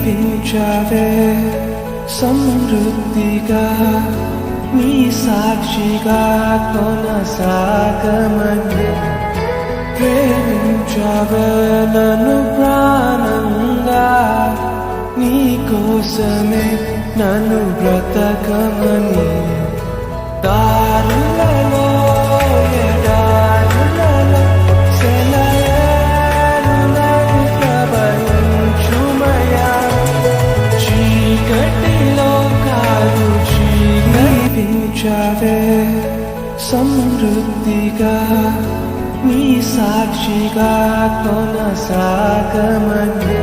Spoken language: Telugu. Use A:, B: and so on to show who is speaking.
A: దీవించావే సమృద్ధిగా నీ సాక్షిగా కొనసాగమని ప్రేమించావే నన్ను ప్రాణంగా నీ కోసమే నన్ను బ్రతకమని దారులలో ఎడారులలో సెలయేరులై ప్రవహించుమయా చీకటిలో కాదు జీవించావే సమృద్ధిగా నీ సాక్షిగా కొనసాగమని